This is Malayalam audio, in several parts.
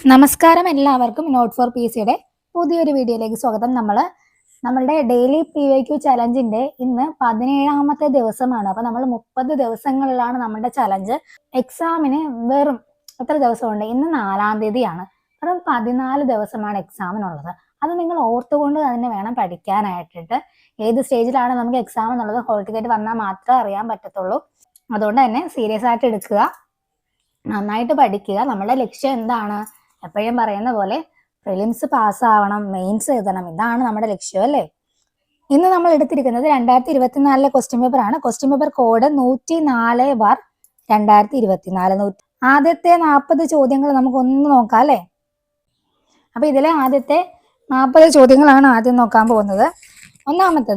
നമസ്കാരം എല്ലാവർക്കും നോട്ട് ഫോർ പി സിയുടെ പുതിയൊരു വീഡിയോയിലേക്ക് സ്വാഗതം. നമ്മളുടെ ഡെയിലി PYQ ചലഞ്ചിന്റെ ഇന്ന് 17ാമത്തെ ദിവസമാണ്. അപ്പൊ നമ്മൾ 30 ദിവസങ്ങളിലാണ് നമ്മുടെ ചലഞ്ച്. എക്സാമിന് വെറും എത്ര ദിവസമുണ്ട്? ഇന്ന് 4-ാം തീയതിയാണ്. വെറും 14 ദിവസമാണ് എക്സാമിനുള്ളത്. അത് നിങ്ങൾ ഓർത്തുകൊണ്ട് തന്നെ വേണം പഠിക്കാനായിട്ടിട്ട്. ഏത് സ്റ്റേജിലാണ് നമുക്ക് എക്സാം എന്നുള്ളത് ഹോൾ ടിക്കറ്റ് വന്നാൽ മാത്രമേ അറിയാൻ പറ്റത്തുള്ളൂ. അതുകൊണ്ട് തന്നെ സീരിയസ് ആയിട്ട് എടുക്കുക, നന്നായിട്ട് പഠിക്കുക. നമ്മുടെ ലക്ഷ്യം എന്താണ്? എപ്പോഴും പറയുന്ന പോലെ പ്രിലിംസ് പാസ്സാവണം, മെയിൻസ് എഴുതണം, ഇതാണ് നമ്മുടെ ലക്ഷ്യം അല്ലേ. ഇന്ന് നമ്മൾ എടുത്തിരിക്കുന്നത് 2024 ക്വസ്റ്റ്യൻ പേപ്പർ ആണ്. Question paper code 104/2024. ആദ്യത്തെ 40 ചോദ്യങ്ങൾ നമുക്ക് ഒന്ന് നോക്കാം അല്ലേ. അപ്പൊ ഇതിലെ ആദ്യത്തെ 40 ചോദ്യങ്ങളാണ് ആദ്യം നോക്കാൻ പോകുന്നത്. ഒന്നാമത്തെ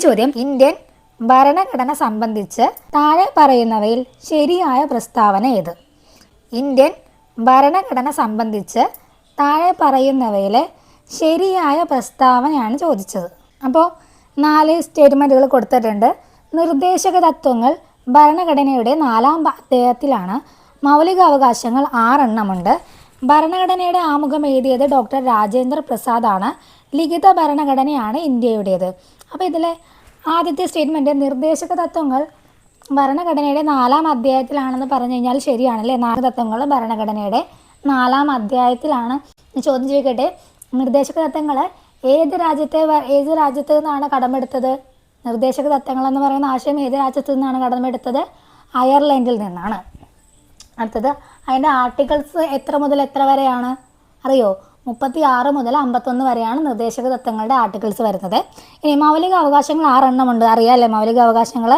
ചോദ്യം, ഇന്ത്യൻ ഭരണഘടന സംബന്ധിച്ച് താഴെ പറയുന്നവയിൽ ശരിയായ പ്രസ്താവന ഏത്? ഇന്ത്യൻ ഭരണഘടന സംബന്ധിച്ച് താഴെ പറയുന്നവയിലെ ശരിയായ പ്രസ്താവനയാണ് ചോദിച്ചത്. അപ്പോൾ 4 സ്റ്റേറ്റ്മെൻറ്റുകൾ കൊടുത്തിട്ടുണ്ട്. നിർദ്ദേശക തത്വങ്ങൾ ഭരണഘടനയുടെ 4-ാം അധ്യായത്തിലാണ്. മൗലികാവകാശങ്ങൾ 6 എണ്ണമുണ്ട്. ഭരണഘടനയുടെ ആമുഖം എഴുതിയത് ഡോക്ടർ രാജേന്ദ്ര പ്രസാദാണ്. ലിഖിത ഭരണഘടനയാണ് ഇന്ത്യയുടേത്. അപ്പോൾ ഇതിലെ ആദ്യത്തെ സ്റ്റേറ്റ്മെൻറ്റ് നിർദ്ദേശക തത്വങ്ങൾ ഭരണഘടനയുടെ 4-ാം അധ്യായത്തിലാണെന്ന് പറഞ്ഞു കഴിഞ്ഞാൽ ശരിയാണല്ലേ. 4 തത്വങ്ങൾ ഭരണഘടനയുടെ 4-ാം അധ്യായത്തിലാണ്. ചോദ്യം ചോദിക്കട്ടെ, നിർദ്ദേശക തത്വങ്ങൾ ഏത് രാജ്യത്ത് നിന്നാണ് കടമെടുത്തത്? നിർദ്ദേശക തത്വങ്ങൾ എന്ന് പറയുന്ന ആശയം ഏത് രാജ്യത്തു നിന്നാണ് കടമെടുത്തത്? അയർലൻഡിൽ നിന്നാണ്. അടുത്തത്, അതിൻ്റെ ആർട്ടിക്കിൾസ് എത്ര മുതൽ എത്ര വരെയാണ് അറിയോ? 36 മുതൽ 51 വരെയാണ് നിർദ്ദേശക തത്വങ്ങളുടെ ആർട്ടിക്കിൾസ് വരുന്നത്. ഇനി മൗലിക അവകാശങ്ങൾ 6 എണ്ണമുണ്ട്, അറിയാമല്ലേ. മൗലിക അവകാശങ്ങൾ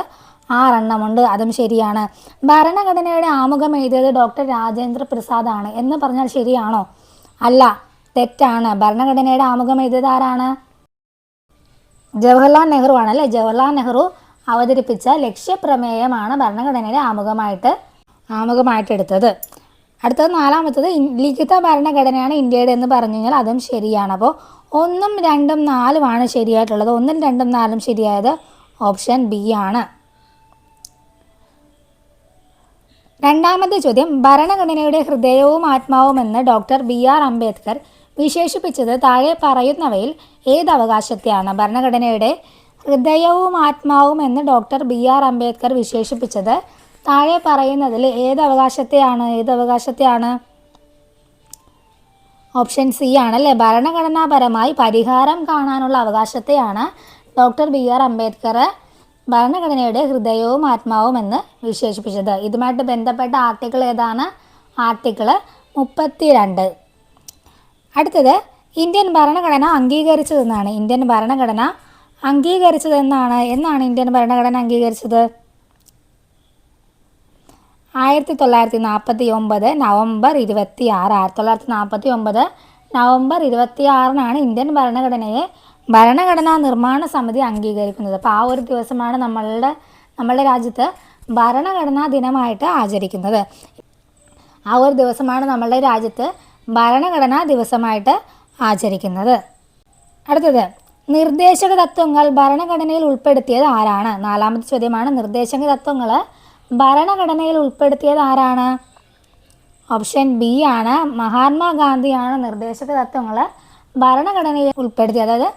6 എണ്ണമുണ്ട്, അതും ശരിയാണ്. ഭരണഘടനയുടെ ആമുഖം എഴുതിയത് ഡോക്ടർ രാജേന്ദ്ര പ്രസാദ് ആണ് എന്ന് പറഞ്ഞാൽ ശരിയാണോ? അല്ല, തെറ്റാണ്. ഭരണഘടനയുടെ ആമുഖം എഴുതിയത് ആരാണ്? ജവഹർലാൽ നെഹ്റു ആണ് അല്ലേ. ജവഹർലാൽ നെഹ്റു അവതരിപ്പിച്ച ലക്ഷ്യപ്രമേയമാണ് ഭരണഘടനയുടെ ആമുഖമായിട്ട് എടുത്തത്. അടുത്തത് 4-മത്തത്, ലിഖിത ഭരണഘടനയാണ് ഇന്ത്യയുടെ എന്ന് പറഞ്ഞു കഴിഞ്ഞാൽ അതും ശരിയാണ്. അപ്പോൾ 1, 2, 4 ശരിയായിട്ടുള്ളത്. 1, 2, 4 ശരിയായത് ഓപ്ഷൻ ബി ആണ്. രണ്ടാമത്തെ ചോദ്യം, ഭരണഘടനയുടെ ഹൃദയവും ആത്മാവും എന്ന് ഡോക്ടർ BR അംബേദ്കർ വിശേഷിപ്പിച്ചത് താഴെ പറയുന്നവയിൽ ഏത് അവകാശത്തെയാണ്? ഭരണഘടനയുടെ ഹൃദയവും ആത്മാവും എന്ന് ഡോക്ടർ BR അംബേദ്കർ വിശേഷിപ്പിച്ചത് താഴെ പറയുന്നതിൽ ഏത് അവകാശത്തെയാണ്? ഓപ്ഷൻ സി ആണല്ലേ. ഭരണഘടനാപരമായി പരിഹാരം കാണാനുള്ള അവകാശത്തെയാണ് ഡോക്ടർ BR അംബേദ്കർ ഭരണഘടനയുടെ ഹൃദയവും ആത്മാവും എന്ന് വിശേഷിപ്പിച്ചത്. ഇതുമായിട്ട് ബന്ധപ്പെട്ട ആർട്ടിക്കിൾ ഏതാണ്? ആർട്ടിക്കിൾ 32. അടുത്തത്, ഇന്ത്യൻ ഭരണഘടന അംഗീകരിച്ചതെന്നാണ്. എന്നാണ് ഇന്ത്യൻ ഭരണഘടന അംഗീകരിച്ചത്? 1949 നവംബർ 26. 1949 നവംബർ 26 ഇന്ത്യൻ ഭരണഘടനാ നിർമ്മാണ സമിതി അംഗീകരിക്കുന്നത്. അപ്പോൾ ആ ഒരു ദിവസമാണ് നമ്മളുടെ രാജ്യത്ത് ഭരണഘടനാ ദിനമായിട്ട് ആചരിക്കുന്നത്. ആ ഒരു ദിവസമാണ് നമ്മളുടെ രാജ്യത്ത് ഭരണഘടനാ ദിവസമായിട്ട് ആചരിക്കുന്നത്. അടുത്തത്, നിർദ്ദേശക തത്വങ്ങൾ ഭരണഘടനയിൽ ഉൾപ്പെടുത്തിയത് ആരാണ്? 4-മത്തെ ചോദ്യമാണ്. നിർദ്ദേശക തത്വങ്ങൾ ഭരണഘടനയിൽ ഉൾപ്പെടുത്തിയത് ആരാണ്? ഓപ്ഷൻ ബി ആണ്. മഹാത്മാഗാന്ധിയാണ് നിർദ്ദേശക തത്വങ്ങൾ ഭരണഘടനയിൽ ഉൾപ്പെടുത്തിയത്. അതായത്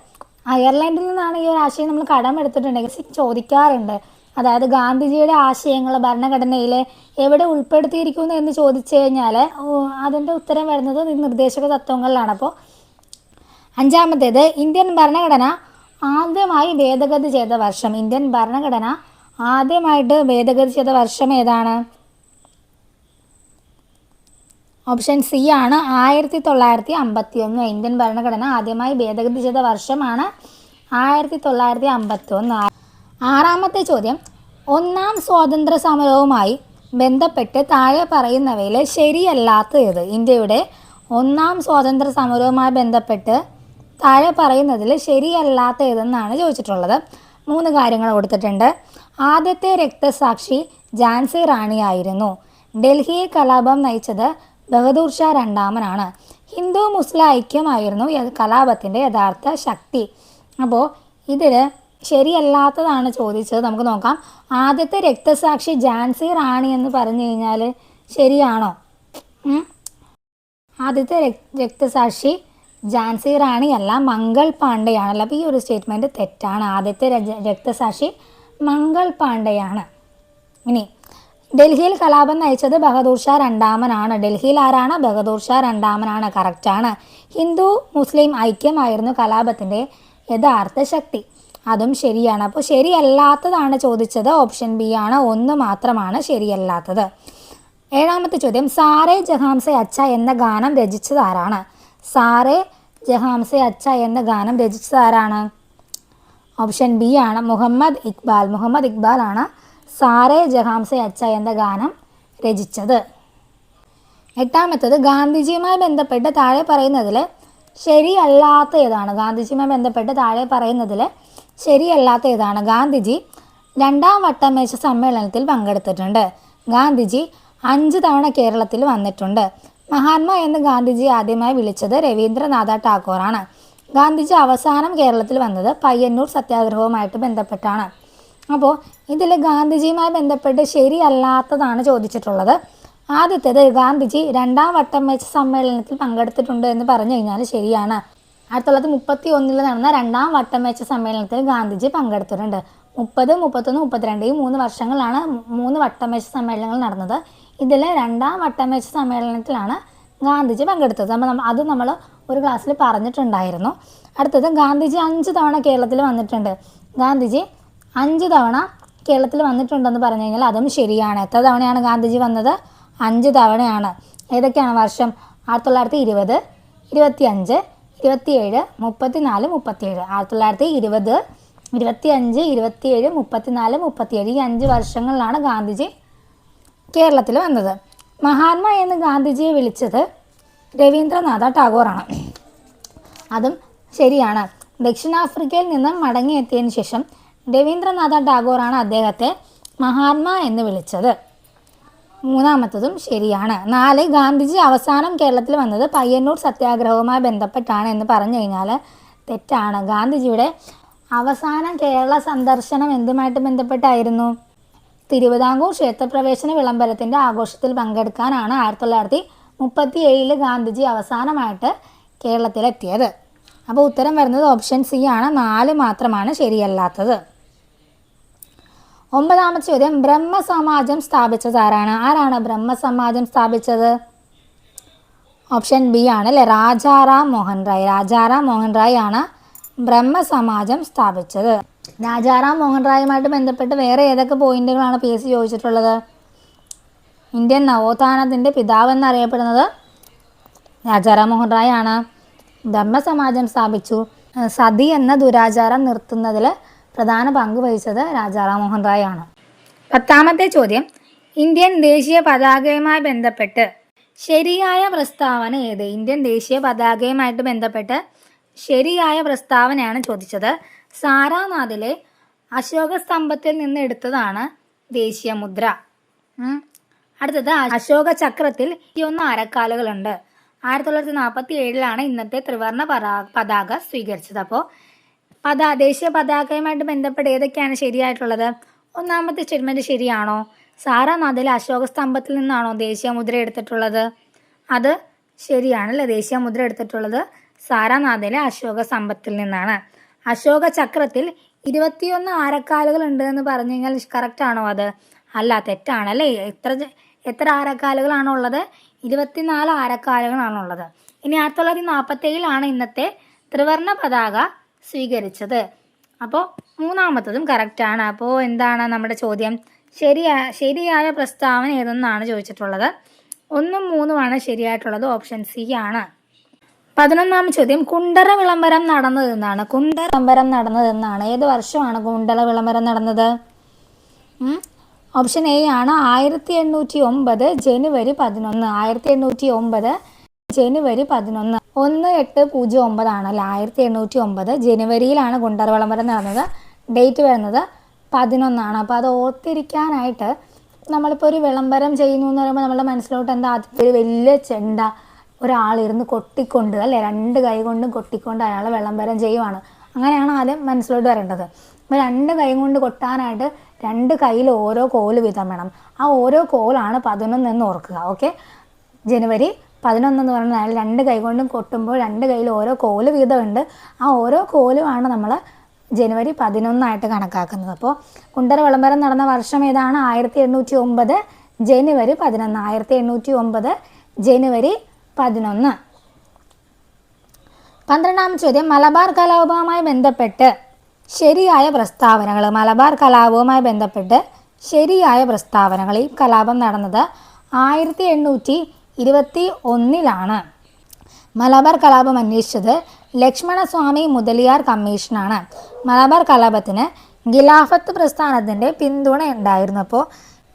അയർലൻഡിൽ നിന്നാണ് ഈ ഒരു ആശയം നമ്മൾ കടമെടുത്തിട്ടുണ്ടെങ്കിൽ ചോദിക്കാറുണ്ട്. അതായത് ഗാന്ധിജിയുടെ ആശയങ്ങൾ ഭരണഘടനയിൽ എവിടെ ഉൾപ്പെടുത്തിയിരിക്കുന്നു എന്ന് ചോദിച്ചു കഴിഞ്ഞാൽ അതിൻ്റെ ഉത്തരം വരുന്നത് നിർദ്ദേശക തത്വങ്ങളിലാണ്. അപ്പോൾ 5-മത്തേത്, ഇന്ത്യൻ ഭരണഘടന ആദ്യമായി ഭേദഗതി ചെയ്ത വർഷം. ഇന്ത്യൻ ഭരണഘടന ആദ്യമായിട്ട് ഭേദഗതി ചെയ്ത വർഷം ഏതാണ്? ഓപ്ഷൻ സി ആണ്. 1951. ഇന്ത്യൻ ഭരണഘടന ആദ്യമായി ഭേദഗതി ചെയ്ത വർഷമാണ് 1951. 6-മത്തെ ചോദ്യം, 1-ാം സ്വാതന്ത്ര്യ സമരവുമായി ബന്ധപ്പെട്ട് താഴെ പറയുന്നവയിൽ ശരിയല്ലാത്ത ഏത്? ഇന്ത്യയുടെ 1-ാം സ്വാതന്ത്ര്യ സമരവുമായി ബന്ധപ്പെട്ട് താഴെ പറയുന്നതിൽ ശരിയല്ലാത്ത ഏതെന്നാണ് ചോദിച്ചിട്ടുള്ളത്. 3 കാര്യങ്ങൾ കൊടുത്തിട്ടുണ്ട്. ആദ്യത്തെ രക്തസാക്ഷി ഝാൻസി റാണിയായിരുന്നു. ഡൽഹി കലാപം നയിച്ചത് ബഹദൂർ ഷാ രണ്ടാമനാണ്. ഹിന്ദു മുസ്ലിം ഐക്യമായിരുന്നു കലാപത്തിൻ്റെ യഥാർത്ഥ ശക്തി. അപ്പോൾ ഇതിൽ ശരിയല്ലാത്തതാണ് ചോദിച്ചത്. നമുക്ക് നോക്കാം. ആദ്യത്തെ രക്തസാക്ഷി ഝാൻസി റാണി എന്ന് പറഞ്ഞു കഴിഞ്ഞാൽ ശരിയാണോ? ആദ്യത്തെ രക്തസാക്ഷി ഝാൻസി റാണി അല്ല, മംഗൾ പാണ്ഡെയാണല്ലോ. അപ്പോൾ ഈ ഒരു സ്റ്റേറ്റ്മെൻറ്റ് തെറ്റാണ്. ആദ്യത്തെ രക്തസാക്ഷി മംഗൾ പാണ്ഡെയാണ്. ഇനി ഡൽഹിയിൽ കലാപം നയിച്ചത് ബഹദൂർ ഷാ രണ്ടാമനാണ്. ഡൽഹിയിൽ ആരാണ്? ബഹദൂർ ഷാ രണ്ടാമനാണ്. കറക്റ്റാണ്. ഹിന്ദു മുസ്ലിം ഐക്യമായിരുന്നു കലാപത്തിൻ്റെ യഥാർത്ഥ ശക്തി. അതും ശരിയാണ്. അപ്പോൾ ശരിയല്ലാത്തതാണ് ചോദിച്ചത്. ഓപ്ഷൻ ബി ആണ്. ഒന്ന് മാത്രമാണ് ശരിയല്ലാത്തത്. ഏഴാമത്തെ ചോദ്യം, സാറേ ജഹാംസെ അച്ച എന്ന ഗാനം രചിച്ചത് ആരാണ്? സാറേ ജഹാംസെ അച്ച എന്ന ഗാനം രചിച്ചത് ആരാണ്? ഓപ്ഷൻ ബി ആണ്. മുഹമ്മദ് ഇക്ബാൽ. മുഹമ്മദ് ഇക്ബാൽ ആണ് സാറേ ജഹാംസെ അച്ച എന്ന ഗാനം രചിച്ചത്. എട്ടാമത്തത്, ഗാന്ധിജിയുമായി ബന്ധപ്പെട്ട് താഴെ പറയുന്നതിൽ ശരിയല്ലാത്ത ഏതാണ്? ഗാന്ധിജിയുമായി ബന്ധപ്പെട്ട് താഴെ പറയുന്നതിൽ ശരിയല്ലാത്ത ഏതാണ്? ഗാന്ധിജി 2ാം വട്ടമേശ സമ്മേളനത്തിൽ പങ്കെടുത്തിട്ടുണ്ട്. ഗാന്ധിജി 5 തവണ കേരളത്തിൽ വന്നിട്ടുണ്ട്. മഹാത്മാ എന്ന് ഗാന്ധിജി ആദ്യമായി വിളിച്ചത് രവീന്ദ്രനാഥ ടാഗോറാണ്. ഗാന്ധിജി അവസാനം കേരളത്തിൽ വന്നത് പയ്യന്നൂർ സത്യാഗ്രഹവുമായിട്ട് ബന്ധപ്പെട്ടാണ്. അപ്പോൾ ഇതിൽ ഗാന്ധിജിയുമായി ബന്ധപ്പെട്ട് ശരിയല്ലാത്തതാണ് ചോദിച്ചിട്ടുള്ളത്. ആദ്യത്തേത്, ഗാന്ധിജി 2ാം വട്ടമേശ സമ്മേളനത്തിൽ പങ്കെടുത്തിട്ടുണ്ട് എന്ന് പറഞ്ഞു കഴിഞ്ഞാൽ ശരിയാണ്. 1931 നടന്ന 2ാം വട്ടമേശ സമ്മേളനത്തിൽ ഗാന്ധിജി പങ്കെടുത്തിട്ടുണ്ട്. 30, 31, 32 ഈ 3 വർഷങ്ങളാണ് 3 വട്ടമേശ സമ്മേളനങ്ങൾ നടന്നത്. ഇതിൽ 2ാം വട്ടമേശ സമ്മേളനത്തിലാണ് ഗാന്ധിജി പങ്കെടുത്തത്. അത് നമ്മൾ ഒരു ക്ലാസ്സിൽ പറഞ്ഞിട്ടുണ്ടായിരുന്നു. അടുത്തത്, ഗാന്ധിജി 5 തവണ കേരളത്തിൽ വന്നിട്ടുണ്ട്. ഗാന്ധിജി 5 തവണ കേരളത്തിൽ വന്നിട്ടുണ്ടെന്ന് പറഞ്ഞു കഴിഞ്ഞാൽ അതും ശരിയാണ്. എത്ര തവണയാണ് ഗാന്ധിജി വന്നത്? 5 തവണയാണ്. ഏതൊക്കെയാണ് വർഷം? 1920, 25, 27, 34, 37. 1920, 25, 27, 34, 37 ഈ 5 വർഷങ്ങളിലാണ് ഗാന്ധിജി കേരളത്തിൽ വന്നത്. മഹാത്മാ എന്ന് ഗാന്ധിജിയെ വിളിച്ചത് രവീന്ദ്രനാഥ ടാഗോറാണ്. അതും ശരിയാണ്. ദക്ഷിണാഫ്രിക്കയിൽ നിന്നും മടങ്ങിയെത്തിയതിന് ശേഷം രവീന്ദ്രനാഥ ടാഗോറാണ് അദ്ദേഹത്തെ മഹാത്മാ എന്ന് വിളിച്ചത്. മൂന്നാമത്തതും ശരിയാണ്. 4, ഗാന്ധിജി അവസാനം കേരളത്തിൽ വന്നത് പയ്യന്നൂർ സത്യാഗ്രഹവുമായി ബന്ധപ്പെട്ടാണ് എന്ന് പറഞ്ഞു കഴിഞ്ഞാൽ തെറ്റാണ്. ഗാന്ധിജിയുടെ അവസാന കേരള സന്ദർശനം എന്തുമായിട്ട് ബന്ധപ്പെട്ടായിരുന്നു? തിരുവിതാംകൂർ ക്ഷേത്രപ്രവേശന വിളംബരത്തിൻ്റെ ആഘോഷത്തിൽ പങ്കെടുക്കാനാണ് 1937 ഗാന്ധിജി അവസാനമായിട്ട് കേരളത്തിലെത്തിയത്. അപ്പോൾ ഉത്തരം വരുന്നത് ഓപ്ഷൻ സി ആണ്. 4 മാത്രമാണ് ശരിയല്ലാത്തത്. 9ാമത്തെ ചോദ്യം, ബ്രഹ്മസമാജം സ്ഥാപിച്ചത് ആരാണ്? ആരാണ് ബ്രഹ്മസമാജം സ്ഥാപിച്ചത്? ഓപ്ഷൻ ബി ആണ് അല്ലേ, രാജാറാം മോഹൻ റായ്. രാജാറാം മോഹൻ റായ് ആണ് ബ്രഹ്മസമാജം സ്ഥാപിച്ചത്. രാജാറാം മോഹൻ റായുമായിട്ട് ബന്ധപ്പെട്ട് വേറെ ഏതൊക്കെ പോയിന്റുകളാണ് PSC ചോദിച്ചിട്ടുള്ളത്? ഇന്ത്യൻ നവോത്ഥാനത്തിൻ്റെ പിതാവ് എന്നറിയപ്പെടുന്നത് രാജാറാം മോഹൻ റായ് ആണ്. ബ്രഹ്മസമാജം സ്ഥാപിച്ചു. സതി എന്ന ദുരാചാരം നിർത്തുന്നതിൽ പ്രധാന പങ്ക് വഹിച്ചത് രാജാറാം മോഹൻ റായ് ആണ്. 10ാമത്തെ ചോദ്യം, ഇന്ത്യൻ ദേശീയ പതാകയുമായി ബന്ധപ്പെട്ട് ശരിയായ പ്രസ്താവന ഏത്? ഇന്ത്യൻ ദേശീയ പതാകയുമായിട്ട് ബന്ധപ്പെട്ട് ശരിയായ പ്രസ്താവനയാണ് ചോദിച്ചത്. സാരാനാഥിലെ അശോക സ്തംഭത്തിൽ നിന്ന് എടുത്തതാണ് ദേശീയ മുദ്ര. അടുത്തത്, അശോക ചക്രത്തിൽ 21 അരക്കാലുകളുണ്ട്. 1947 ഇന്നത്തെ ത്രിവർണ്ണ പതാക സ്വീകരിച്ചത്. അപ്പോൾ ദേശീയ പതാകയുമായിട്ട് ബന്ധപ്പെട്ട് ഏതൊക്കെയാണ് ശരിയായിട്ടുള്ളത്? 1ാമത്തെ സ്റ്റേറ്റ്മെൻറ്റ് ശരിയാണോ? സാരാനാഥിലെ അശോക സ്തംഭത്തിൽ നിന്നാണോ ദേശീയ മുദ്ര എടുത്തിട്ടുള്ളത്? അത് ശരിയാണല്ലേ. ദേശീയ മുദ്ര എടുത്തിട്ടുള്ളത് സാരാനാഥിലെ അശോക സ്തംഭത്തിൽ നിന്നാണ്. അശോക ചക്രത്തിൽ 21 ആരക്കാലുകൾ ഉണ്ട് എന്ന് പറഞ്ഞു കഴിഞ്ഞാൽ കറക്റ്റ് ആണോ? അത് അല്ല, തെറ്റാണല്ലേ. എത്ര ആരക്കാലുകളാണോ ഉള്ളത്? 24 ആരക്കാലുകളാണുള്ളത്. ഇനി 1947 ഇന്നത്തെ ത്രിവർണ്ണ പതാക സ്വീകരിച്ചത്. അപ്പോൾ 3ാമത്തതും കറക്റ്റാണ്. അപ്പോൾ എന്താണ് നമ്മുടെ ചോദ്യം? ശരിയായ പ്രസ്താവന ഏതെന്നാണ് ചോദിച്ചിട്ടുള്ളത്. 1ഉം 3ഉമാണ് ശരിയായിട്ടുള്ളത്. ഓപ്ഷൻ സി ആണ്. 11ാമത്തെ ചോദ്യം, കുണ്ടറ വിളംബരം നടന്നതെന്നാണ്. കുണ്ടറ വിളംബരം നടന്നതെന്നാണ്. ഏത് വർഷമാണ് കുണ്ടറ വിളംബരം നടന്നത്? ഓപ്ഷൻ എ ആണ് 1809 ജനുവരി 11. 1809 ജനുവരി 11. 1809 ആണല്ലോ. 1809 ജനുവരിയിലാണ് കുണ്ടറ വിളംബരം നടന്നത്. ഡേറ്റ് വരുന്നത് 11. അപ്പോൾ അത് ഓർത്തിരിക്കാനായിട്ട് നമ്മളിപ്പോൾ ഒരു വിളംബരം ചെയ്യുന്നു എന്ന് പറയുമ്പോൾ നമ്മുടെ മനസ്സിലോട്ട് എന്താ? ഒരു വലിയ ചെണ്ട ഒരാളിരുന്ന് കൊട്ടിക്കൊണ്ട് അല്ലേ, 2 കൈ കൊണ്ടും കൊട്ടിക്കൊണ്ട് അയാൾ വിളംബരം ചെയ്യുവാണ്. അങ്ങനെയാണ് ആദ്യം മനസ്സിലോട്ട് വരേണ്ടത്. അപ്പോൾ 2 കൈ കൊണ്ട് കൊട്ടാനായിട്ട് 2 കയ്യിൽ ഓരോ കോല് വീതം വേണം. ആ ഓരോ കോലാണ് 11 എന്ന് ഓർക്കുക. ഓക്കെ, ജനുവരി 11 എന്ന് പറഞ്ഞാൽ 2 കൈ കൊണ്ടും കൊട്ടുമ്പോൾ 2 കൈയിൽ ഓരോ കോല് വീതമുണ്ട്. ആ ഓരോ കോലുമാണ് നമ്മൾ ജനുവരി 11 കണക്കാക്കുന്നത്. അപ്പോൾ കുണ്ടറ വിളംബരം നടന്ന വർഷം ഏതാണ്? 1809 ജനുവരി 11. 1809 ജനുവരി 11. 12ാം ചോദ്യം, മലബാർ കലാപവുമായി ബന്ധപ്പെട്ട് ശരിയായ പ്രസ്താവനകൾ. മലബാർ കലാപവുമായി ബന്ധപ്പെട്ട് ശരിയായ പ്രസ്താവനകൾ. ഈ കലാപം നടന്നത് 1821 മലബാർ കലാപം അന്വേഷിച്ചത് ലക്ഷ്മണസ്വാമി മുതലിയാർ കമ്മീഷനാണ്. മലബാർ കലാപത്തിന് ഖിലാഫത്ത് പ്രസ്ഥാനത്തിൻ്റെ പിന്തുണ ഉണ്ടായിരുന്നു. അപ്പോൾ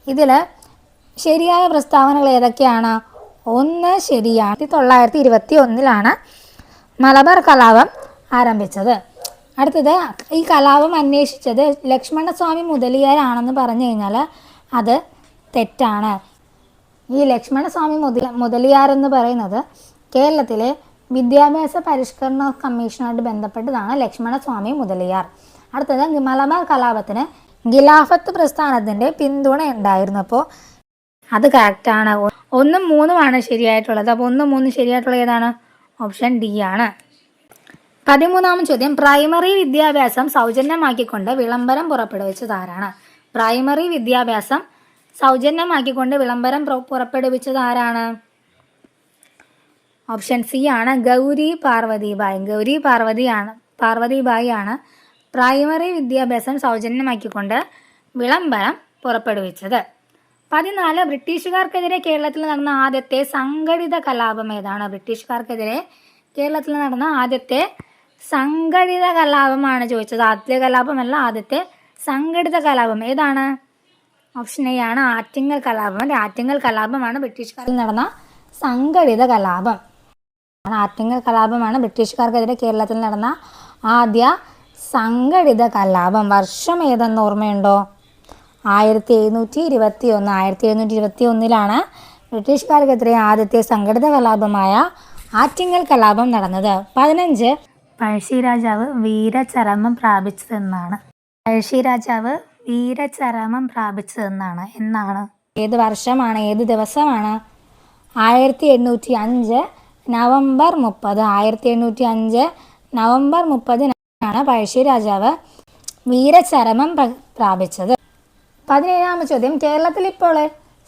ഇതിൽ ശരിയായ പ്രസ്താവനകൾ ഏതൊക്കെയാണ്? 1 ശരിയാണ്. 1921 മലബാർ കലാപം ആരംഭിച്ചത്. അടുത്തത്, ഈ കലാപം അന്വേഷിച്ചത് ലക്ഷ്മണസ്വാമി മുതലിയാരാണെന്ന് പറഞ്ഞു കഴിഞ്ഞാൽ അത് തെറ്റാണ്. ഈ ലക്ഷ്മണസ്വാമി മുതലിയാർ എന്ന് പറയുന്നത് കേരളത്തിലെ വിദ്യാഭ്യാസ പരിഷ്കരണ കമ്മീഷനുമായിട്ട് ബന്ധപ്പെട്ടതാണ് ലക്ഷ്മണസ്വാമി മുതലിയാർ. അടുത്തത്, മലബാർ കലാപത്തിന് ഖിലാഫത്ത് പ്രസ്ഥാനത്തിൻ്റെ പിന്തുണ ഉണ്ടായിരുന്നു. അപ്പോൾ അത് കറക്റ്റാണ്. 1ഉം 3ഉമാണ് ശരിയായിട്ടുള്ളത്. അപ്പോൾ 1, 3 ശരിയായിട്ടുള്ളത് ഏതാണ്? ഓപ്ഷൻ ഡി ആണ്. 13ാം ചോദ്യം, പ്രൈമറി വിദ്യാഭ്യാസം സൗജന്യമാക്കിക്കൊണ്ട് വിളംബരം പുറപ്പെടുവിച്ചത് ആരാണ്? പ്രൈമറി വിദ്യാഭ്യാസം സൗജന്യമാക്കിക്കൊണ്ട് വിളംബരം പുറപ്പെടുവിച്ചത് ആരാണ്? ഓപ്ഷൻ സി ആണ്, ഗൗരി പാർവതിബായി. ഗൗരി പാർവതിബായി ആണ് പ്രൈമറി വിദ്യാഭ്യാസം സൗജന്യമാക്കിക്കൊണ്ട് വിളംബരം പുറപ്പെടുവിച്ചത്. 14, ബ്രിട്ടീഷുകാർക്കെതിരെ കേരളത്തിൽ നടന്ന ആദ്യത്തെ സംഘടിത കലാപം ഏതാണ്? ബ്രിട്ടീഷുകാർക്കെതിരെ കേരളത്തിൽ നടന്ന ആദ്യത്തെ സംഘടിത കലാപമാണ് ചോദിച്ചത്. ആദ്യത്തെ കലാപമല്ല, ആദ്യത്തെ സംഘടിത കലാപം ഏതാണ്? ഓപ്ഷൻ എ ആണ്, ആറ്റിങ്ങൽ കലാപം. ആറ്റിങ്ങൽ കലാപമാണ് ബ്രിട്ടീഷുകാരിൽ നടന്ന സംഘടിത കലാപം. ആറ്റിങ്ങൽ കലാപമാണ് ബ്രിട്ടീഷുകാർക്കെതിരെ കേരളത്തിൽ നടന്ന ആദ്യ സംഘടിത കലാപം. വർഷം ഏതെന്ന് ഓർമ്മയുണ്ടോ? 1721. 1721 ബ്രിട്ടീഷുകാർക്കെതിരെ ആദ്യത്തെ സംഘടിത കലാപമായ ആറ്റിങ്ങൽ കലാപം നടന്നത്. 15, പഴശ്ശിരാജാവ് വീരചരമം പ്രാപിച്ചതെന്നാണ്. പഴശ്ശിരാജാവ് വീരചരമം പ്രാപിച്ചതെന്നാണ്. എന്നാണ്? ഏത് വർഷമാണ്? ഏത് ദിവസമാണ്? 1805 നവംബർ 30. 1805 നവംബർ 30 പഴശ്ശിരാജാവ് വീരചരമം പ്രാപിച്ചത്. 17ാം ചോദ്യം, കേരളത്തിൽ ഇപ്പോൾ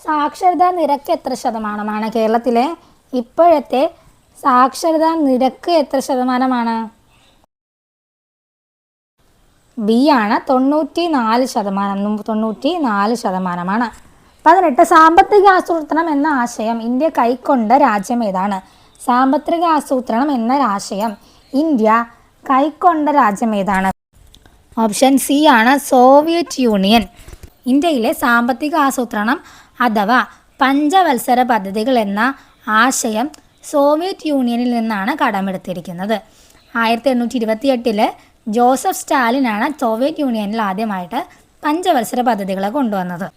സാക്ഷരതാ നിരക്ക് എത്ര ശതമാനമാണ്? കേരളത്തിലെ ഇപ്പോഴത്തെ സാക്ഷരതാ നിരക്ക് എത്ര ശതമാനമാണ്? ബി ആണ്, 94%. 94%. 18, സാമ്പത്തിക ആസൂത്രണം എന്ന ആശയം ഇന്ത്യ കൈക്കൊണ്ട രാജ്യം ഏതാണ്? സാമ്പത്തിക ആസൂത്രണം എന്ന ആശയം ഇന്ത്യ കൈക്കൊണ്ട രാജ്യം ഏതാണ്? ഓപ്ഷൻ സി ആണ്, സോവിയറ്റ് യൂണിയൻ. ഇന്ത്യയിലെ സാമ്പത്തിക ആസൂത്രണം അഥവാ പഞ്ചവത്സര പദ്ധതികൾ എന്ന ആശയം സോവിയറ്റ് യൂണിയനിൽ നിന്നാണ് കടമെടുത്തിരിക്കുന്നത്. 1828 ജോസഫ് സ്റ്റാലിനാണ് സോവിയറ്റ് യൂണിയനിൽ ആദ്യമായിട്ട് പഞ്ചവത്സര പദ്ധതികൾ കൊണ്ടുവന്നത്.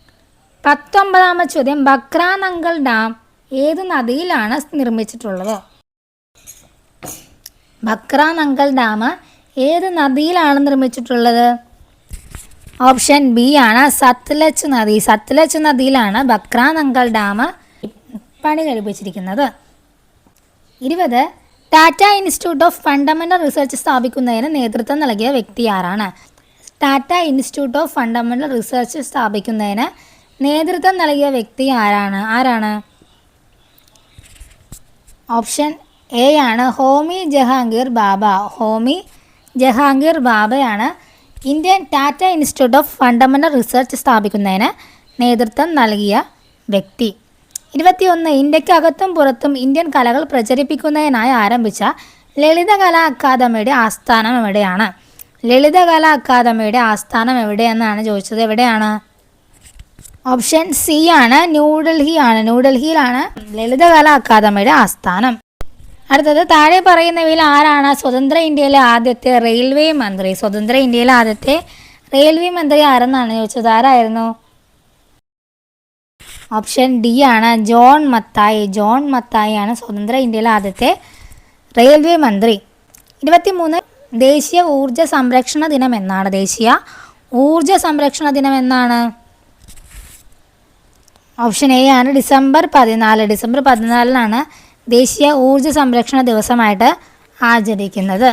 19ാം ചോദ്യം, ബക്രാനങ്കൽ ഡാം ഏത് നദിയിലാണ് നിർമ്മിച്ചിട്ടുള്ളത്? ബക്രാനങ്കൽ ഡാം ഏത് നദിയിലാണ് നിർമ്മിച്ചിട്ടുള്ളത്? ഓപ്ഷൻ ബി ആണ്, സത്ലജ് നദി. സത്ലജ് നദിയിലാണ് ബക്രാനങ്കൽ ഡാം പണി കഴിപ്പിച്ചിരിക്കുന്നത്. 20, Tata institute of fundamental research സ്ഥാപിക്കുന്നതിന് നേതൃത്വം നൽകിയ വ്യക്തി ആരാണ്? Tata institute of fundamental research സ്ഥാപിക്കുന്നതിന് നേതൃത്വം നൽകിയ വ്യക്തി ആരാണ്? ഓപ്ഷൻ എ ആണ്, ഹോമി ജഹാംഗീർ ബാബ. ഹോമി ജഹാംഗീർ ബാബയാണ് Indian Tata institute of fundamental research സ്ഥാപിക്കുന്നതിന് നേതൃത്വം നൽകിയ വ്യക്തി. 21, ഇന്ത്യക്കകത്തും പുറത്തും ഇന്ത്യൻ കലകൾ പ്രചരിപ്പിക്കുന്നതിനായി ആരംഭിച്ച ലളിതകലാ അക്കാദമിയുടെ ആസ്ഥാനം എവിടെയാണ്? ലളിതകലാ അക്കാദമിയുടെ ആസ്ഥാനം എവിടെയെന്നാണ് ചോദിച്ചത്. എവിടെയാണ്? ഓപ്ഷൻ സി ആണ്, ന്യൂഡൽഹിയിലാണ് ലളിതകലാ അക്കാദമിയുടെ ആസ്ഥാനം. അടുത്തത്, താഴെ പറയുന്നവയിൽ ആരാണ് സ്വതന്ത്ര ഇന്ത്യയിലെ ആദ്യത്തെ റെയിൽവേ മന്ത്രി? സ്വതന്ത്ര ഇന്ത്യയിലെ ആദ്യത്തെ റെയിൽവേ മന്ത്രി ആരെന്നാണ് ചോദിച്ചത്. ആരായിരുന്നു? ഓപ്ഷൻ ഡി ആണ്, ജോൺ മത്തായി. ജോൺ മത്തായി ആണ് സ്വതന്ത്ര ഇന്ത്യയിലെ ആദ്യത്തെ റെയിൽവേ മന്ത്രി. 23, ദേശീയ ഊർജ സംരക്ഷണ ദിനം എന്നാണ്? ദേശീയ ഊർജ സംരക്ഷണ ദിനം എന്നാണ്? ഓപ്ഷൻ എ ആണ്, ഡിസംബർ 14. ഡിസംബർ 14 ദേശീയ ഊർജ്ജ സംരക്ഷണ ദിവസമായിട്ട് ആചരിക്കുന്നത്.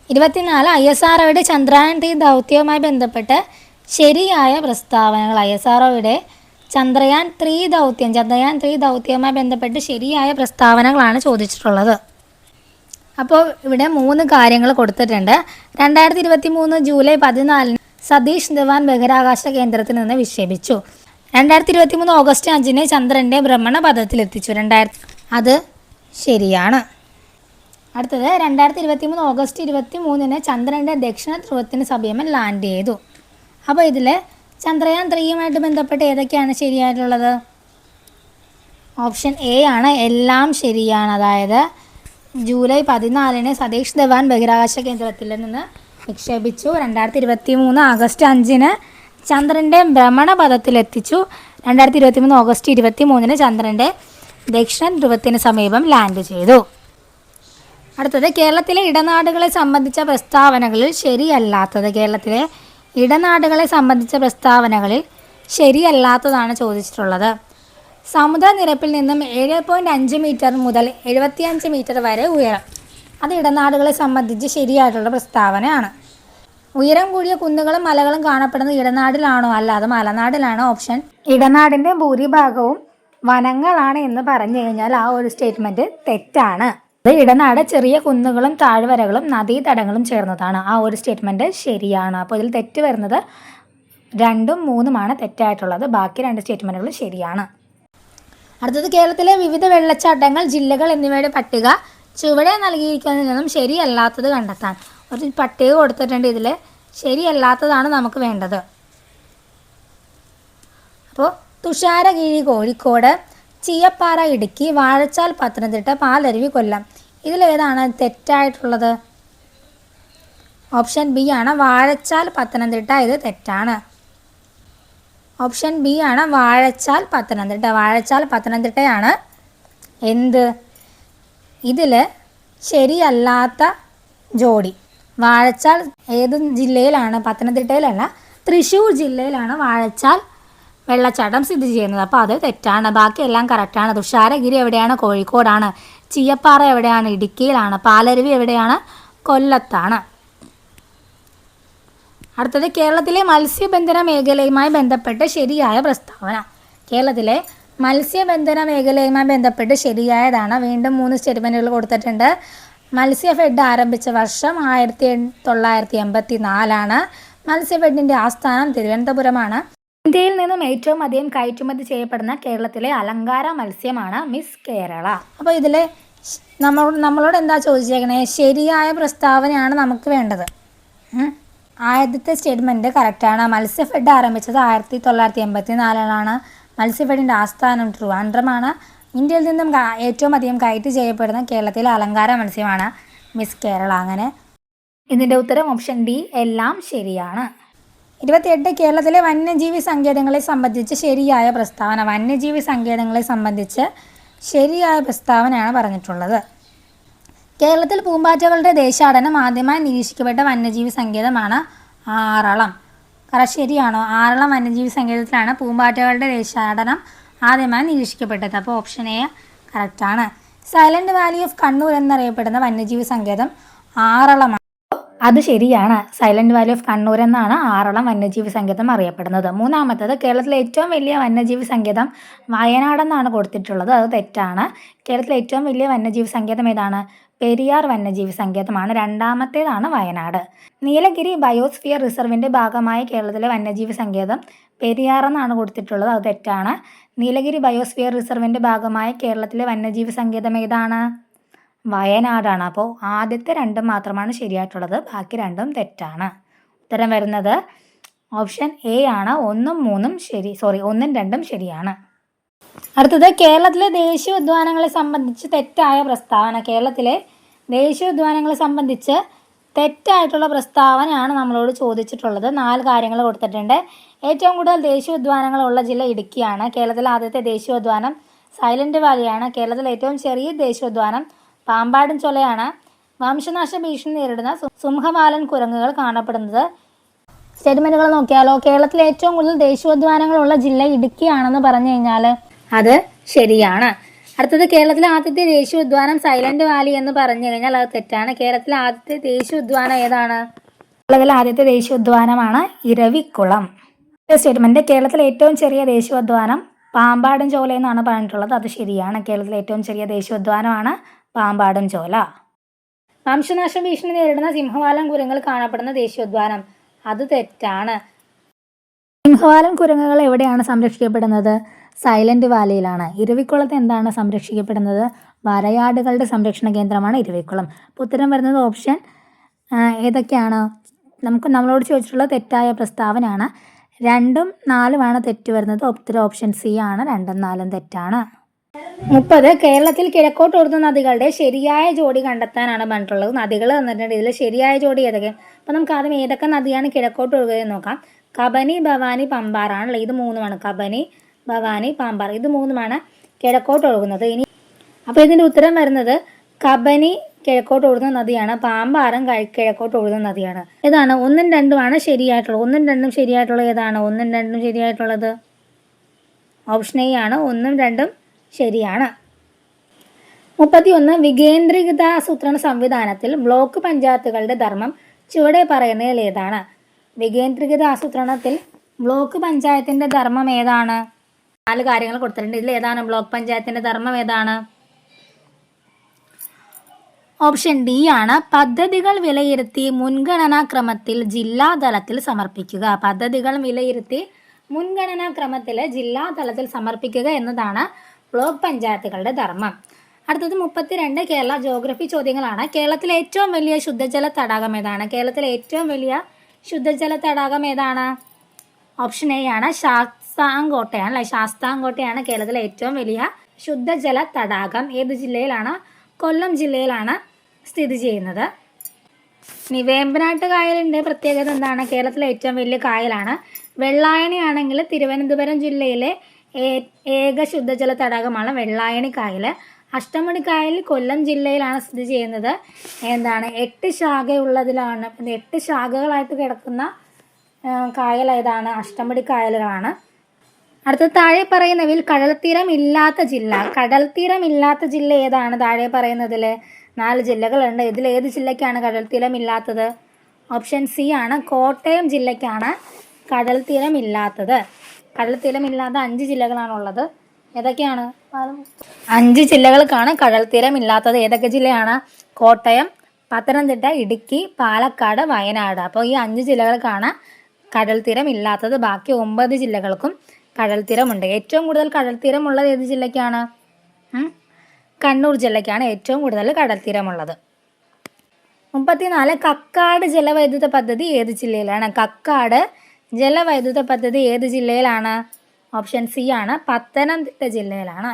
24 ISROയുടെ ചന്ദ്രയാൻ 3 ദൗത്യവുമായി ബന്ധപ്പെട്ട് ശരിയായ പ്രസ്താവനകൾ. ISROയുടെ ചന്ദ്രയാൻ 3 ദൗത്യവുമായി ബന്ധപ്പെട്ട് ശരിയായ പ്രസ്താവനകളാണ് ചോദിച്ചിട്ടുള്ളത്. അപ്പോൾ ഇവിടെ 3 കാര്യങ്ങൾ കൊടുത്തിട്ടുണ്ട്. 2023 ജൂലൈ 14 സതീഷ് ധവാൻ ബഹിരാകാശ കേന്ദ്രത്തിൽ നിന്ന് വിക്ഷേപിച്ചു. 2023 ഓഗസ്റ്റ് 5 ചന്ദ്രൻ്റെ ഭ്രമണപഥത്തിലെത്തിച്ചു. അത് ശരിയാണ്. അടുത്തത് 2023 ഓഗസ്റ്റ് 23 ചന്ദ്രൻ്റെ ദക്ഷിണ ധ്രുവത്തിന് സമീപം ലാൻഡ് ചെയ്തു. അപ്പോൾ ഇതിൽ ചന്ദ്രയാൻ 3യുമായിട്ട് ബന്ധപ്പെട്ട് ഏതൊക്കെയാണ് ശരിയായിട്ടുള്ളത്? ഓപ്ഷൻ എ ആണ്, എല്ലാം ശരിയാണ്. അതായത് ജൂലൈ 14 സതീഷ് ധവാൻ ബഹിരാകാശ കേന്ദ്രത്തിൽ നിന്ന് വിക്ഷേപിച്ചു. 2023 ആഗസ്റ്റ് 5 ചന്ദ്രൻ്റെ ഭ്രമണപഥത്തിലെത്തിച്ചു. 2023 ഓഗസ്റ്റ് 23 ചന്ദ്രൻ്റെ ദക്ഷിണ ധ്രുവത്തിന് സമീപം ലാൻഡ് ചെയ്തു. അടുത്തത് കേരളത്തിലെ ഇടനാടുകളെ സംബന്ധിച്ച പ്രസ്താവനകളിൽ ശരിയല്ലാത്തത്. കേരളത്തിലെ ഇടനാടുകളെ സംബന്ധിച്ച പ്രസ്താവനകളിൽ ശരിയല്ലാത്തതാണ് ചോദിച്ചിട്ടുള്ളത്. സമുദ്രനിരപ്പിൽ നിന്നും 7.5 മീറ്റർ മുതൽ 75 മീറ്റർ വരെ ഉയരം. അത് ഇടനാടുകളെ സംബന്ധിച്ച് ശരിയായിട്ടുള്ള പ്രസ്താവനയാണ്. ഉയരം കൂടിയ കുന്നുകളും മലകളും കാണപ്പെടുന്നത് ഇടനാടിലാണോ? അല്ല, അത് മലനാടിലാണ്. ഓപ്ഷൻ ഇടനാടിൻ്റെ ഭൂരിഭാഗവും വനങ്ങളാണ് എന്ന് പറഞ്ഞു കഴിഞ്ഞാൽ ആ ഒരു സ്റ്റേറ്റ്മെൻറ്റ് തെറ്റാണ്. അത് ഇടനാട് ചെറിയ കുന്നുകളും താഴ്വരകളും നദീതടങ്ങളും ചേർന്നതാണ്. ആ ഒരു സ്റ്റേറ്റ്മെൻറ്റ് ശരിയാണ്. അപ്പോൾ ഇതിൽ തെറ്റ് വരുന്നത് 2ഉം 3ഉമാണ് തെറ്റായിട്ടുള്ളത്. ബാക്കി 2 സ്റ്റേറ്റ്മെൻറ്റുകൾ ശരിയാണ്. അടുത്തത് കേരളത്തിലെ വിവിധ വെള്ളച്ചാട്ടങ്ങൾ, ജില്ലകൾ എന്നിവയുടെ പട്ടിക ചുവടെ നൽകിയിരിക്കുന്നതിൽ നിന്നും ശരിയല്ലാത്തത് കണ്ടെത്താൻ. ഒരു പട്ടിക കൊടുത്തിട്ടുണ്ട്. ഇതിൽ ശരിയല്ലാത്തതാണ് നമുക്ക് വേണ്ടത്. അപ്പോൾ തുഷാരഗിരി കോഴിക്കോട്, ചീയപ്പാറ ഇടുക്കി, വാഴച്ചാൽ പത്തനംതിട്ട, പാലരുവി കൊല്ലം. ഇതിലേതാണ് തെറ്റായിട്ടുള്ളത്? ഓപ്ഷൻ ബി ആണ്, വാഴച്ചാൽ പത്തനംതിട്ട. ഇത് തെറ്റാണ്. ഓപ്ഷൻ ബി ആണ്, വാഴച്ചാൽ പത്തനംതിട്ട. വാഴച്ചാൽ പത്തനംതിട്ടയാണ് എന്ത്? ഇതിൽ ശരിയല്ലാത്ത ജോഡി. വാഴച്ചാൽ ഏത് ജില്ലയിലാണ്? പത്തനംതിട്ടയിലല്ല, തൃശ്ശൂർ ജില്ലയിലാണ് വാഴച്ചാൽ വെള്ളച്ചാട്ടം സ്ഥിതി ചെയ്യുന്നത്. അപ്പോൾ അത് തെറ്റാണ്. ബാക്കിയെല്ലാം കറക്റ്റാണ്. തുഷാരഗിരി എവിടെയാണ്? കോഴിക്കോടാണ്. ചീയപ്പാറ എവിടെയാണ്? ഇടുക്കിയിലാണ്. പാലരുവി എവിടെയാണ്? കൊല്ലത്താണ്. അടുത്തത് കേരളത്തിലെ മത്സ്യബന്ധന മേഖലയുമായി ബന്ധപ്പെട്ട് ശരിയായ പ്രസ്താവന. കേരളത്തിലെ മത്സ്യബന്ധന മേഖലയുമായി ബന്ധപ്പെട്ട് ശരിയായതാണ്. വീണ്ടും 3 സ്റ്റേറ്റ്മെൻറ്റുകൾ കൊടുത്തിട്ടുണ്ട്. മത്സ്യഫെഡ് ആരംഭിച്ച വർഷം 1984. മത്സ്യഫെഡിൻ്റെ ആസ്ഥാനം തിരുവനന്തപുരമാണ്. ഇന്ത്യയിൽ നിന്നും ഏറ്റവും അധികം കയറ്റുമതി ചെയ്യപ്പെടുന്ന കേരളത്തിലെ അലങ്കാര മത്സ്യമാണ് മിസ് കേരള. അപ്പോൾ ഇതിൽ നമ്മളോട് എന്താ ചോദിച്ചേക്കണേ? ശരിയായ പ്രസ്താവനയാണ് നമുക്ക് വേണ്ടത്. ആദ്യത്തെ സ്റ്റേറ്റ്മെൻറ്റ് കറക്റ്റാണ്. മത്സ്യഫെഡ് ആരംഭിച്ചത് 1984. മത്സ്യഫെഡിൻ്റെ ആസ്ഥാനം ട്രിവാൻഡ്രമാണ്. ഇന്ത്യയിൽ നിന്നും ഏറ്റവും അധികം കയറ്റ് ചെയ്യപ്പെടുന്ന കേരളത്തിലെ അലങ്കാര മത്സ്യമാണ് മിസ് കേരള. അങ്ങനെ ഇതിൻ്റെ ഉത്തരം ഓപ്ഷൻ ഡി, എല്ലാം ശരിയാണ്. 28 കേരളത്തിലെ വന്യജീവി സങ്കേതങ്ങളെ സംബന്ധിച്ച് ശരിയായ പ്രസ്താവന. വന്യജീവി സങ്കേതങ്ങളെ സംബന്ധിച്ച് ശരിയായ പ്രസ്താവനയാണ് പറഞ്ഞിട്ടുള്ളത്. കേരളത്തിൽ പൂമ്പാറ്റകളുടെ ദേശാടനം ആദ്യമായി നിരീക്ഷിക്കപ്പെട്ട വന്യജീവി സങ്കേതമാണ് ആറളം. ശരിയാണോ? ആറളം വന്യജീവി സങ്കേതത്തിലാണ് പൂമ്പാറ്റകളുടെ ദേശാടനം ആദ്യമായി നിരീക്ഷിക്കപ്പെട്ടത്. അപ്പോൾ ഓപ്ഷൻ എ കറക്റ്റാണ്. സൈലൻറ്റ് വാലി ഓഫ് കണ്ണൂർ എന്നറിയപ്പെടുന്ന വന്യജീവി സങ്കേതം ആറളമാണ്. അത് ശരിയാണ്. സൈലൻറ്റ് വാലി ഓഫ് കണ്ണൂർ എന്നാണ് ആറളം വന്യജീവി സങ്കേതം അറിയപ്പെടുന്നത്. മൂന്നാമത്തേത് കേരളത്തിലെ ഏറ്റവും വലിയ വന്യജീവി സങ്കേതം വയനാടെന്നാണ് കൊടുത്തിട്ടുള്ളത്. അത് തെറ്റാണ്. കേരളത്തിലെ ഏറ്റവും വലിയ വന്യജീവി സങ്കേതം ഏതാണ്? പെരിയാർ വന്യജീവി സങ്കേതമാണ്. രണ്ടാമത്തേതാണ് വയനാട്. നീലഗിരി ബയോസ്ഫിയർ റിസർവിൻ്റെ ഭാഗമായി കേരളത്തിലെ വന്യജീവി സങ്കേതം പെരിയാർ എന്നാണ് കൊടുത്തിട്ടുള്ളത്. അത് തെറ്റാണ്. നീലഗിരി ബയോസ്ഫിയർ റിസർവിൻ്റെ ഭാഗമായി കേരളത്തിലെ വന്യജീവി സങ്കേതം ഏതാണ്? വയനാടാണ്. അപ്പോൾ ആദ്യത്തെ 2 മാത്രമാണ് ശരിയായിട്ടുള്ളത്. ബാക്കി 2ഉം തെറ്റാണ്. ഉത്തരം വരുന്നത് ഓപ്ഷൻ എ ആണ്. 1ഉം 3ഉം ശരി. 1ഉം 2ഉം ശരിയാണ്. അടുത്തത് കേരളത്തിലെ ദേശീയോദ്യാനങ്ങളെ സംബന്ധിച്ച് തെറ്റായ പ്രസ്താവന. കേരളത്തിലെ ദേശീയോദ്യാനങ്ങളെ സംബന്ധിച്ച് തെറ്റായിട്ടുള്ള പ്രസ്താവനയാണ് നമ്മളോട് ചോദിച്ചിട്ടുള്ളത്. 4 കാര്യങ്ങൾ കൊടുത്തിട്ടുണ്ട്. ഏറ്റവും കൂടുതൽ ദേശീയോദ്യാനങ്ങളുള്ള ജില്ല ഇടുക്കിയാണ്. കേരളത്തിലെ ആദ്യത്തെ ദേശീയോദ്യാനം സൈലൻറ്റ് വാലിയാണ്. കേരളത്തിലെ ഏറ്റവും ചെറിയ ദേശീയോദ്യാനം പാമ്പാടും ചൊലയാണ്. വംശനാശ ഭീഷണി നേരിടുന്ന സിംഹവാലൻ കുരങ്ങുകൾ കാണപ്പെടുന്നത്. സ്റ്റേറ്റ്മെൻറ്റുകൾ നോക്കിയാലോ? കേരളത്തിലെ ഏറ്റവും കൂടുതൽ ദേശീയോദ്യാനങ്ങളുള്ള ജില്ല ഇടുക്കിയാണെന്ന് പറഞ്ഞു കഴിഞ്ഞാൽ അത് ശരിയാണ്. അടുത്തത് കേരളത്തിലെ ആദ്യത്തെ ദേശീയോദ്യാനം സൈലന്റ് വാലി എന്ന് പറഞ്ഞു കഴിഞ്ഞാൽ അത് തെറ്റാണ്. കേരളത്തിലെ ആദ്യത്തെ ദേശീയോദ്യാനം ഏതാണ്? കേരളത്തിലെ ആദ്യത്തെ ദേശീയോദ്യാനമാണ് ഇരവിക്കുളം. സ്റ്റേറ്റ്മെന്റ് കേരളത്തിലെ ഏറ്റവും ചെറിയ ദേശീയോദ്യാനം പാമ്പാടും ചോല എന്നാണ് പറഞ്ഞിട്ടുള്ളത്. അത് ശരിയാണ്. കേരളത്തിലെ ഏറ്റവും ചെറിയ ദേശീയോദ്യാനമാണ് പാമ്പാടും ചോല. വംശനാശ ഭീഷണി നേരിടുന്ന സിംഹവാലൻ കുരങ്ങുകൾ കാണപ്പെടുന്ന ദേശീയോദ്യാനം അത് തെറ്റാണ്. സിംഹവാലൻ കുരങ്ങുകൾ എവിടെയാണ് സംരക്ഷിക്കപ്പെടുന്നത്? സൈലന്റ് വാലിയിലാണ്. ഇരവിക്കുളത്ത് എന്താണ് സംരക്ഷിക്കപ്പെടുന്നത്? വരയാടുകളുടെ സംരക്ഷണ കേന്ദ്രമാണ് ഇരവിക്കുളം. അപ്പോൾ ഉത്തരം വരുന്നത് ഓപ്ഷൻ ഏതൊക്കെയാണ്? നമ്മളോട് ചോദിച്ചിട്ടുള്ള തെറ്റായ പ്രസ്താവനയാണ്. 2ഉം 4ഉമാണ് തെറ്റ് വരുന്നത്. ഉത്തരം ഓപ്ഷൻ സി ആണ്. 2ഉം 4ഉം തെറ്റാണ്. 30 കേരളത്തിൽ കിഴക്കോട്ട് ഒഴുകുന്ന നദികളുടെ ശരിയായ ജോഡി കണ്ടെത്താനാണ് പറഞ്ഞിട്ടുള്ളത്. നദികൾ തന്നിട്ടുണ്ട്. ഇതിൽ ശരിയായ ജോഡി ഏതൊക്കെ? അപ്പോൾ നമുക്ക് ആദ്യം ഏതൊക്കെ നദിയാണ് കിഴക്കോട്ട് ഒഴുകുകയെന്ന് നോക്കാം. കബനി, ഭവാനി, പമ്പാറാണല്ലോ. ഇത് 3ഉമാണ്. കബനി, ഭവാനി, പാമ്പാർ ഇത് 3ഉമാണ് കിഴക്കോട്ട് ഒഴുകുന്നത്. ഇനി അപ്പോൾ ഇതിൻ്റെ ഉത്തരം വരുന്നത് കബനി കിഴക്കോട്ട് ഒഴുകുന്ന നദിയാണ്. പാമ്പാറും കിഴക്കോട്ട് ഒഴുകുന്ന നദിയാണ്. ഏതാണ്? 1ഉം 2ഉമാണ് ശരിയായിട്ടുള്ളത്. 1ഉം 2ഉം ശരിയായിട്ടുള്ളത് ഏതാണ്? 1ഉം 2ഉം ശരിയായിട്ടുള്ളത് ഓപ്ഷൻ എ ആണ്. 1ഉം 2ഉം ശരിയാണ്. 31 വികേന്ദ്രീകൃതാസൂത്രണ സംവിധാനത്തിൽ ബ്ലോക്ക് പഞ്ചായത്തുകളുടെ ധർമ്മം ചുവടെ പറയുന്നതിൽ ഏതാണ്? വികേന്ദ്രീകൃത ആസൂത്രണത്തിൽ ബ്ലോക്ക് പഞ്ചായത്തിന്റെ ധർമ്മം ഏതാണ്? 4 കാര്യങ്ങൾ കൊടുത്തിട്ടുണ്ട്. ഇതിൽ ഏതാണ് ബ്ലോക്ക് പഞ്ചായത്തിന്റെ ധർമ്മം ഏതാണ്? ഓപ്ഷൻ ഡി ആണ്. പദ്ധതികൾ വിലയിരുത്തി മുൻഗണനാക്രമത്തിൽ ജില്ലാതലത്തിൽ സമർപ്പിക്കുക. പദ്ധതികൾ വിലയിരുത്തി മുൻഗണനാക്രമത്തിൽ ജില്ലാതലത്തിൽ സമർപ്പിക്കുക എന്നതാണ് ബ്ലോക്ക് പഞ്ചായത്തുകളുടെ ധർമ്മം. അടുത്തത് 32 കേരള ജോഗ്രഫി ചോദ്യങ്ങളാണ്. കേരളത്തിലെ ഏറ്റവും വലിയ ശുദ്ധജല തടാകം ഏതാണ്? കേരളത്തിലെ ഏറ്റവും വലിയ ശുദ്ധജല തടാകം ഏതാണ്? ഓപ്ഷൻ എ ആണ്. ശാസ്താംകോട്ടയാണ് അല്ലെ. ശാസ്താംകോട്ടയാണ് കേരളത്തിലെ ഏറ്റവും വലിയ ശുദ്ധജല തടാകം. ഏത് ജില്ലയിലാണ്? കൊല്ലം ജില്ലയിലാണ് സ്ഥിതി ചെയ്യുന്നത്. ഇനി വേമ്പനാട്ട് കായലിൻ്റെ പ്രത്യേകത എന്താണ്? കേരളത്തിലെ ഏറ്റവും വലിയ കായലാണ്. വെള്ളായണി ആണെങ്കിൽ തിരുവനന്തപുരം ജില്ലയിലെ ഏക ശുദ്ധജല തടാകമാണ് വെള്ളായണി കായൽ. അഷ്ടമുടി കായൽ കൊല്ലം ജില്ലയിലാണ് സ്ഥിതി ചെയ്യുന്നത്. എന്താണ്? 8 ശാഖയുള്ളതിലാണ്. 8 ശാഖകളായിട്ട് കിടക്കുന്ന കായൽ ഏതാണ്? അഷ്ടമുടി കായലുകളാണ്. അടുത്തത് താഴെ പറയുന്നവയിൽ കടൽത്തീരം ഇല്ലാത്ത ജില്ല. കടൽത്തീരമില്ലാത്ത ജില്ല ഏതാണ്? താഴെ പറയുന്നതിൽ 4 ജില്ലകളുണ്ട്. ഇതിൽ ഏത് ജില്ലയ്ക്കാണ് കടൽത്തീരം ഇല്ലാത്തത്? ഓപ്ഷൻ സി ആണ്. കോട്ടയം ജില്ലയ്ക്കാണ് കടൽത്തീരം ഇല്ലാത്തത്. കടൽത്തീരം ഇല്ലാത്ത 5 ജില്ലകളാണുള്ളത്. ഏതൊക്കെയാണ്? 5 ജില്ലകൾക്കാണ് കടൽത്തീരം ഇല്ലാത്തത്. ഏതൊക്കെ ജില്ലയാണ്? കോട്ടയം, പത്തനംതിട്ട, ഇടുക്കി, പാലക്കാട്, വയനാട്. അപ്പോൾ ഈ 5 ജില്ലകൾക്കാണ് കടൽത്തീരം ഇല്ലാത്തത്. ബാക്കി 9 ജില്ലകൾക്കും കടൽത്തീരമുണ്ട്. ഏറ്റവും കൂടുതൽ കടൽത്തീരമുള്ളത് ഏത് ജില്ലയ്ക്കാണ്? കണ്ണൂർ ജില്ലയ്ക്കാണ് ഏറ്റവും കൂടുതൽ കടൽത്തീരമുള്ളത്. 34 കക്കാട് ജലവൈദ്യുത പദ്ധതി ഏത് ജില്ലയിലാണ്? കക്കാട് ജലവൈദ്യുത പദ്ധതി ഏത് ജില്ലയിലാണ്? ഓപ്ഷൻ സി ആണ്. പത്തനംതിട്ട ജില്ലയിലാണ്.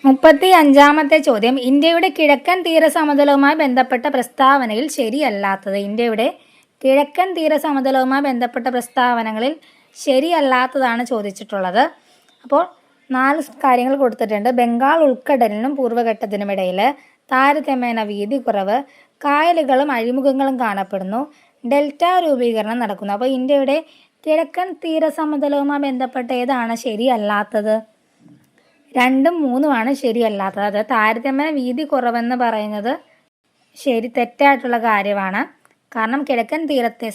35 ചോദ്യം ഇന്ത്യയുടെ കിഴക്കൻ തീരസമതലവുമായി ബന്ധപ്പെട്ട പ്രസ്താവനയിൽ ശരിയല്ലാത്തത്. ഇന്ത്യയുടെ കിഴക്കൻ തീരസമതലവുമായി ബന്ധപ്പെട്ട പ്രസ്താവനകളിൽ ശരിയല്ലാത്തതാണ് ചോദിച്ചിട്ടുള്ളത്. അപ്പോൾ 4 കാര്യങ്ങൾ കൊടുത്തിട്ടുണ്ട്. ബംഗാൾ ഉൾക്കടലിനും പൂർവ്വഘട്ടത്തിനുമിടയിൽ താരതമ്യേന വീതി കുറവ്, കായലുകളും അഴിമുഖങ്ങളും കാണപ്പെടുന്നു, ഡെൽറ്റ രൂപീകരണം നടക്കുന്നു. അപ്പോൾ ഇന്ത്യയുടെ കിഴക്കൻ തീരസമതലവുമായി ബന്ധപ്പെട്ട ഏതാണ് ശരിയല്ലാത്തത്? 2ഉം 3ഉമാണ് ശരിയല്ലാത്തത്. അത് താരതമ്യേന വീതി കുറവെന്ന് പറയുന്നത് തെറ്റായിട്ടുള്ള കാര്യമാണ്. കാരണം കിഴക്കൻ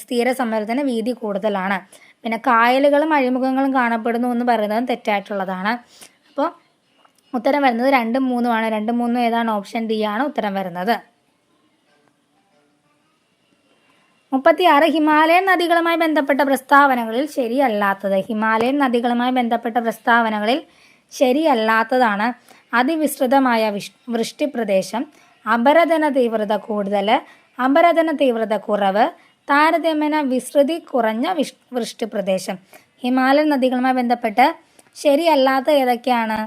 തീരസമതലത്തിന് വീതി കൂടുതലാണ്. പിന്നെ കായലുകളും അഴിമുഖങ്ങളും കാണപ്പെടുന്നു എന്ന് പറയുന്നത് തെറ്റായിട്ടുള്ളതാണ്. അപ്പോൾ ഉത്തരം വരുന്നത് 2ഉം 3ഉമാണ്. 2ഉം 3ഉം ഏതാണ്? ഓപ്ഷൻ ഡി ആണ് ഉത്തരം വരുന്നത്. 36 ഹിമാലയൻ നദികളുമായി ബന്ധപ്പെട്ട പ്രസ്താവനകളിൽ ശരിയല്ലാത്തത്. ഹിമാലയൻ നദികളുമായി ബന്ധപ്പെട്ട പ്രസ്താവനകളിൽ ശരിയല്ലാത്തതാണ് അതിവിസ്തൃതമായ വൃഷ്ടിപ്രദേശം, അപരദന തീവ്രത കൂടുതൽ, അപരദന തീവ്രത കുറവ്, താരതമ്യേന വിസ്തൃതി കുറഞ്ഞ വൃഷ്ടിപ്രദേശം. ഹിമാലയൻ നദികളുമായി ബന്ധപ്പെട്ട് ശരിയല്ലാത്ത ഏതൊക്കെയാണ്?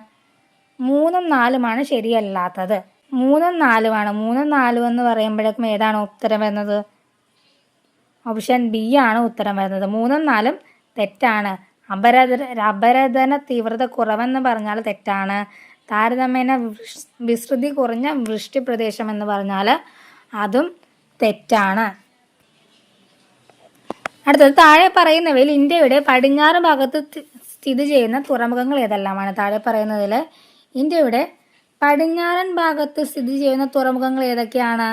3ഉം 4ഉമാണ് ശരിയല്ലാത്തത്. 3ഉം 4ഉമാണ്. 3ഉം 4ഉം എന്ന് പറയുമ്പോഴേക്കും ഏതാണ് ഉത്തരം വരുന്നത്? ഓപ്ഷൻ ബി ആണ് ഉത്തരം വരുന്നത്. 3ഉം 4ഉം തെറ്റാണ്. അപരദന തീവ്രത കുറവെന്ന് പറഞ്ഞാൽ തെറ്റാണ്. താരതമ്യേന വിസ്തൃതി കുറഞ്ഞ വൃഷ്ടിപ്രദേശം എന്ന് പറഞ്ഞാൽ അതും തെറ്റാണ്. അടുത്തത് താഴെ പറയുന്നവയിൽ ഇന്ത്യയുടെ പടിഞ്ഞാറ് ഭാഗത്ത് സ്ഥിതി ചെയ്യുന്ന തുറമുഖങ്ങൾ ഏതെല്ലാമാണ്? താഴെ പറയുന്നതിൽ ഇന്ത്യയുടെ പടിഞ്ഞാറൻ ഭാഗത്ത് സ്ഥിതി ചെയ്യുന്ന തുറമുഖങ്ങൾ ഏതൊക്കെയാണ്?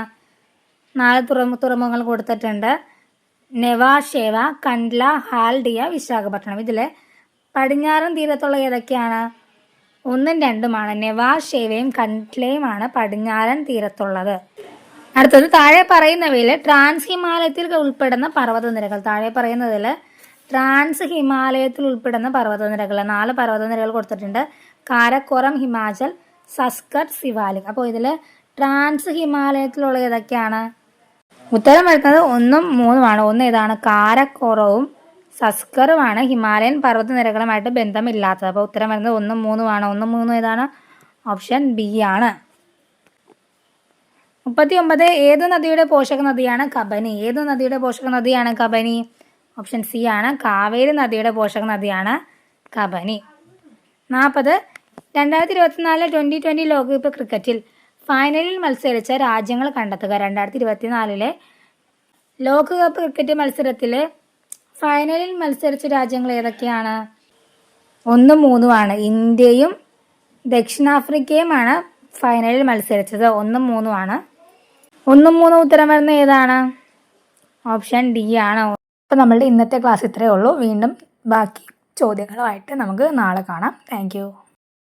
4 തുറമുഖങ്ങൾ കൊടുത്തിട്ടുണ്ട്. നെവാഷേവ, കണ്ട്ല, ഹാൽഡിയ, വിശാഖപട്ടണം. ഇതിലെ പടിഞ്ഞാറൻ തീരത്തുള്ള ഏതൊക്കെയാണ്? 1ഉം 2ഉമാണ്. നെവാഷേവയും കണ്ട്ലയുമാണ് പടിഞ്ഞാറൻ തീരത്തുള്ളത്. അടുത്തത് താഴെ പറയുന്നവയിൽ ട്രാൻസ് ഹിമാലയത്തിൽ ഉൾപ്പെടുന്ന പർവ്വതനിരകൾ. താഴെ പറയുന്നതിൽ ട്രാൻസ് ഹിമാലയത്തിൽ ഉൾപ്പെടുന്ന പർവ്വതനിരകൾ 4 പർവ്വതനിരകൾ കൊടുത്തിട്ടുണ്ട്. കാരക്കോറം, ഹിമാചൽ, സസ്കർ, സിവാലിക്. അപ്പോൾ ഇതിൽ ട്രാൻസ് ഹിമാലയത്തിലുള്ള ഏതൊക്കെയാണ്? ഉത്തരം വരുന്നത് 1ഉം 3ഉമാണ്. 1 ഏതാണ്? കാരക്കോറവും സസ്കറുമാണ് ഹിമാലയൻ പർവ്വതനിരകളുമായിട്ട് ബന്ധമില്ലാത്തത്. അപ്പോൾ ഉത്തരം വരുന്നത് 1ഉം 3ഉമാണ്. 1ഉം 3ഉം ഏതാണ്? ഓപ്ഷൻ ബി ആണ്. 39 ഏത് നദിയുടെ പോഷക നദിയാണ് കബനി? ഏത് നദിയുടെ പോഷക നദിയാണ് കബനി? ഓപ്ഷൻ സി ആണ്. കാവേരി നദിയുടെ പോഷക നദിയാണ് കബനി. 40 2024 2020 ലോകകപ്പ് ക്രിക്കറ്റിൽ ഫൈനലിൽ മത്സരിച്ച രാജ്യങ്ങൾ കണ്ടെത്തുക. 2024 ലോകകപ്പ് ക്രിക്കറ്റ് മത്സരത്തിൽ ഫൈനലിൽ മത്സരിച്ച രാജ്യങ്ങൾ ഏതൊക്കെയാണ്? 1ഉം 3ഉമാണ്. ഇന്ത്യയും ദക്ഷിണാഫ്രിക്കയുമാണ് ഫൈനലിൽ മത്സരിച്ചത്. 1ഉം 3ഉമാണ്. 1ഉം 3ഉം ഉത്തരം വരുന്ന ഏതാണ്? ഓപ്ഷൻ ഡി ആണ്. അപ്പോൾ നമ്മളുടെ ഇന്നത്തെ ക്ലാസ് ഇത്രയേ ഉള്ളൂ. വീണ്ടും ബാക്കി ചോദ്യങ്ങളുമായിട്ട് നമുക്ക് നാളെ കാണാം. താങ്ക്